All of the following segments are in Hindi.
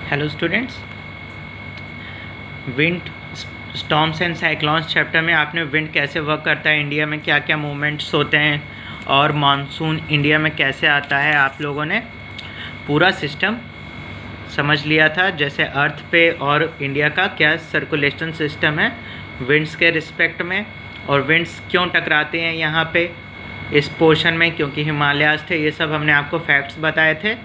Hello students, wind storms and cyclones chapter में आपने विंड कैसे वर्क करता है, इंडिया में क्या क्या मूवमेंट्स होते हैं और मानसून इंडिया में कैसे आता है, आप लोगों ने पूरा सिस्टम समझ लिया था। जैसे अर्थ पे और इंडिया का क्या सर्कुलेशन सिस्टम है विंड्स के रिस्पेक्ट में, और विंड्स क्यों टकराते हैं यहाँ पे इस पोर्शन में, क्योंकि हिमालयाज़ थे। ये सब हमने आपको फैक्ट्स बताए थे,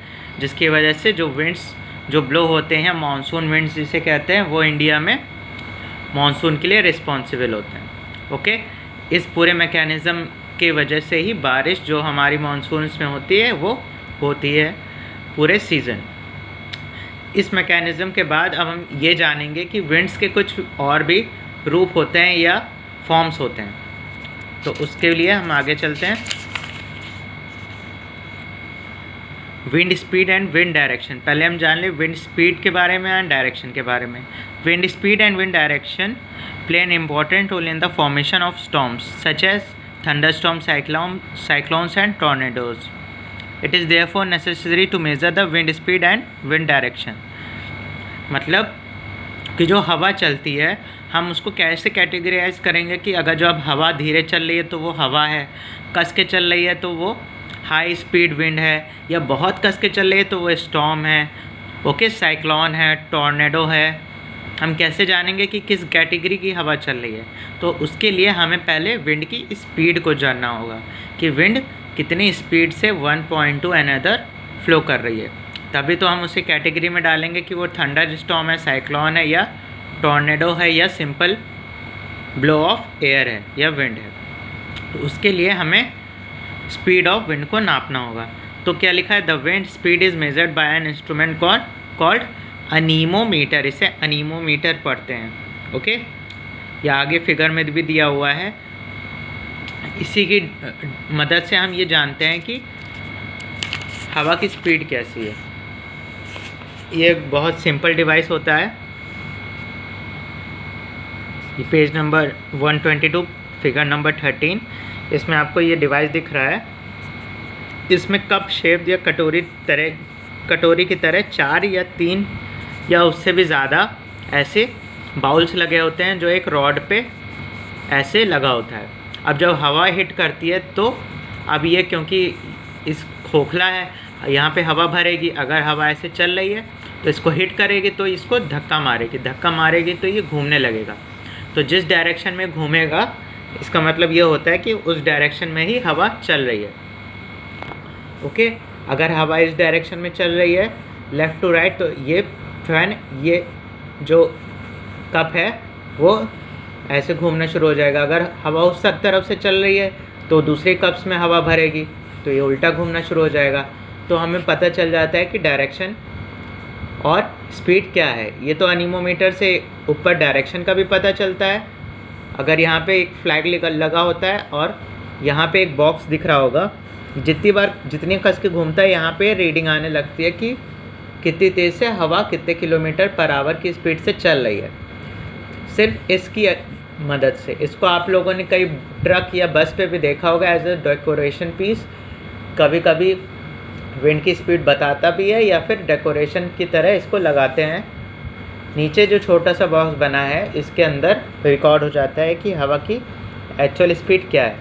जिसकी वजह से जो विंड्स जो ब्लो होते हैं, मानसून विंड्स जिसे कहते हैं, वो इंडिया में मानसून के लिए रिस्पॉन्सिबल होते हैं। ओके, इस पूरे मैकेनिज़्म के वजह से ही बारिश जो हमारी मानसून्स में होती है वो होती है पूरे सीज़न। इस मैकेनिज़्म के बाद अब हम ये जानेंगे कि विंड्स के कुछ और भी रूप होते हैं या फॉर्म्स होते हैं। तो उसके लिए हम आगे चलते हैं। Wind speed and wind direction. पहले हम जान लें विंड स्पीड के बारे में एंड डायरेक्शन के बारे में। Wind speed and wind direction play an important role in the formation of storms such as thunderstorm, cyclones and tornadoes. It is therefore necessary to measure the wind speed and wind direction. मतलब कि जो हवा चलती है हम उसको कैसे कैटेगराइज करेंगे कि अगर जो अब हवा धीरे चल रही है तो वो हवा है, कस के चल रही है तो वो हाई स्पीड विंड है, या बहुत कस के चल रही है तो वो स्टॉर्म है। ओके, साइक्लोन है, टॉर्नेडो है। हम कैसे जानेंगे कि किस कैटेगरी की हवा चल रही है? तो उसके लिए हमें पहले विंड की स्पीड को जानना होगा कि विंड कितनी स्पीड से one point two another flow कर रही है, तभी तो हम उसे कैटेगरी में डालेंगे कि वो थंडर स्टॉर्म है, साइक्लोन है, या टॉर्नेडो है, या सिंपल ब्लो ऑफ एयर है, या विंड है। तो उसके लिए हमें स्पीड ऑफ विंड को नापना होगा। तो क्या लिखा है? The wind speed is measured by an instrument called anemometer. इसे अनीमोमीटर पढ़ते हैं। ओके, या आगे फिगर में भी दिया हुआ है। इसी की मदद से हम ये जानते हैं कि हवा की स्पीड कैसी है। ये एक बहुत सिंपल डिवाइस होता है। ये पेज नंबर 122 फिगर नंबर 13, इसमें आपको ये डिवाइस दिख रहा है। इसमें कप शेप या कटोरी की तरह 4 या 3 या उससे भी ज़्यादा ऐसे बाउल्स लगे होते हैं जो एक रॉड पे ऐसे लगा होता है। अब जब हवा हिट करती है तो अब ये क्योंकि इस खोखला है, यहाँ पे हवा भरेगी। अगर हवा ऐसे चल रही है तो इसको हिट करेगी तो इसको धक्का मारेगी तो ये घूमने लगेगा। तो जिस डायरेक्शन में घूमेगा इसका मतलब ये होता है कि उस डायरेक्शन में ही हवा चल रही है। ओके, अगर हवा इस डायरेक्शन में चल रही है लेफ़्ट टू राइट, तो ये फैन, ये जो कप है वो ऐसे घूमना शुरू हो जाएगा। अगर हवा उस तरफ से चल रही है तो दूसरे कप्स में हवा भरेगी तो ये उल्टा घूमना शुरू हो जाएगा। तो हमें पता चल जाता है कि डायरेक्शन और स्पीड क्या है। ये तो अनीमोमीटर से ऊपर डायरेक्शन का भी पता चलता है। अगर यहाँ पे एक फ्लैग लगा होता है और यहाँ पे एक बॉक्स दिख रहा होगा, जितनी कस के घूमता है यहाँ पे रीडिंग आने लगती है कि कितनी तेज़ से हवा कितने किलोमीटर पर आवर की स्पीड से चल रही है। सिर्फ इसकी मदद से। इसको आप लोगों ने कई ट्रक या बस पे भी देखा होगा एज अ डेकोरेशन पीस। कभी कभी विंड की स्पीड बताता भी है या फिर डेकोरेशन की तरह इसको लगाते हैं। नीचे जो छोटा सा बॉक्स बना है इसके अंदर रिकॉर्ड हो जाता है कि हवा की एक्चुअल स्पीड क्या है।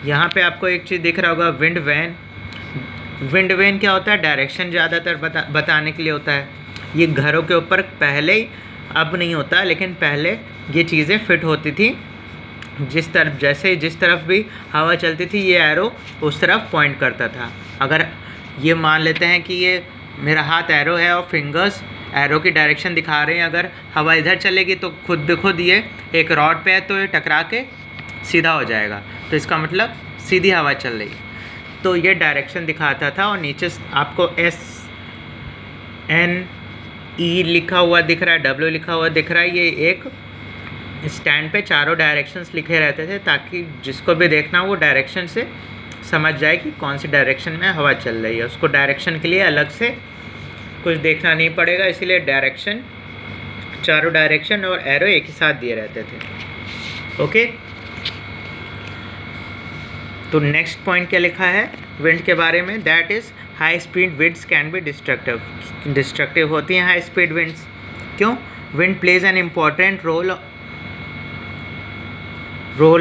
यहाँ पे आपको एक चीज़ दिख रहा होगा, विंड वैन। विंड वैन क्या होता है? डायरेक्शन ज़्यादातर बताने के लिए होता है। ये घरों के ऊपर पहले, अब नहीं होता, लेकिन पहले ये चीज़ें फिट होती थी। जिस तरफ भी हवा चलती थी ये एरो उस तरफ पॉइंट करता था। अगर ये मान लेते हैं कि ये मेरा हाथ एरो है और फिंगर्स एरो की डायरेक्शन दिखा रहे हैं, अगर हवा इधर चलेगी तो खुद ब खुद ये एक रॉड पे है तो ये टकरा के सीधा हो जाएगा। तो इसका मतलब सीधी हवा चल रही है। तो ये डायरेक्शन दिखाता था। और नीचे आपको SNE लिखा हुआ दिख रहा है, W लिखा हुआ दिख रहा है। ये एक स्टैंड पे चारों डायरेक्शंस लिखे रहते थे ताकि जिसको भी देखना वो डायरेक्शन से समझ जाए कि कौन सी डायरेक्शन में हवा चल रही है। उसको डायरेक्शन के लिए अलग से कुछ देखना नहीं पड़ेगा, इसीलिए डायरेक्शन, चारों डायरेक्शन और एरो एक ही साथ दिए रहते थे। ओके, तो नेक्स्ट पॉइंट क्या लिखा है विंड के बारे में? That is high speed winds can be destructive होती हैं हाई स्पीड विंड्स। क्यों? Wind plays an important role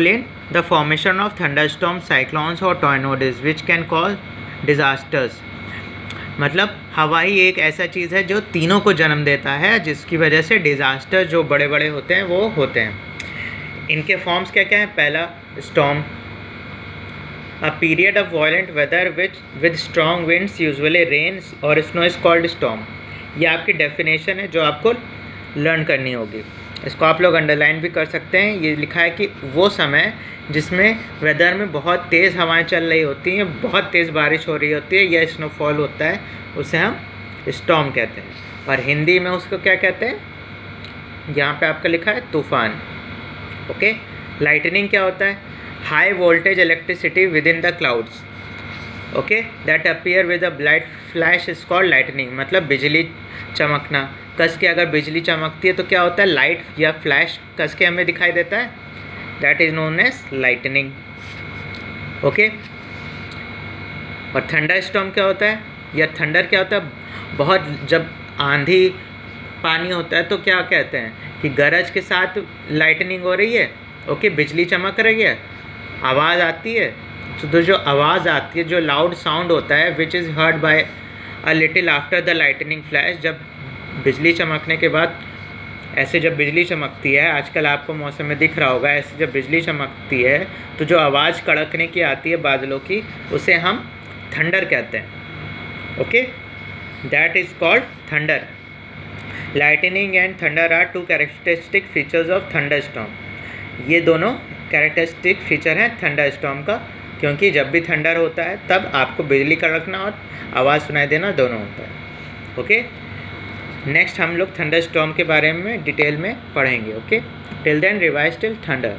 in the formation of thunderstorm, cyclones और tornadoes which can cause disasters. मतलब हवा ही एक ऐसा चीज़ है जो तीनों को जन्म देता है, जिसकी वजह से डिज़ास्टर जो बड़े बड़े होते हैं वो होते हैं। इनके फॉर्म्स क्या क्या हैं? पहला, storm, a period of violent weather with strong winds usually rains और स्नो इज कॉल्ड स्टॉर्म। ये आपकी डेफिनेशन है जो आपको लर्न करनी होगी। इसको आप लोग अंडरलाइन भी कर सकते हैं। ये लिखा है कि वो समय जिसमें वेदर में बहुत तेज़ हवाएं चल रही होती हैं, बहुत तेज़ बारिश हो रही होती है या स्नोफॉल होता है, उसे हम स्टॉर्म कहते हैं। और हिंदी में उसको क्या कहते हैं? यहाँ पे आपका लिखा है तूफान। ओके। लाइटनिंग क्या होता है? High voltage electricity with in the clouds, okay, that appear with a blight flash is called lightning. मतलब बिजली चमकना, कस के अगर बिजली चमकती है तो क्या होता है? लाइट या फ्लैश कस के हमें दिखाई देता है, that is known as lightning. Okay. और थंडर स्टॉर्म क्या होता है या थंडर क्या होता है? बहुत जब आंधी पानी होता है तो क्या कहते हैं कि गरज के साथ लाइटनिंग हो रही है, ओके, बिजली चमक रही है, आवाज़ आती है। तो जो आवाज़ आती है, जो लाउड साउंड होता है, which is heard by a little after the lightning flash, जब बिजली चमकने के बाद, ऐसे जब बिजली चमकती है, आजकल आपको मौसम में दिख रहा होगा, ऐसे जब बिजली चमकती है तो जो आवाज़ कड़कने की आती है बादलों की, उसे हम थंडर कहते हैं। Okay, that is called thunder. Lightning and thunder are two characteristic features of thunderstorm. ये दोनों कैरेक्टरिस्टिक फीचर हैं थंडर स्टॉर्म का, क्योंकि जब भी थंडर होता है तब आपको बिजली कड़कना और आवाज़ सुनाई देना दोनों होता है। ओके। नेक्स्ट हम लोग थंडर स्टॉर्म के बारे में डिटेल में पढ़ेंगे। Okay, till then revise till thunder.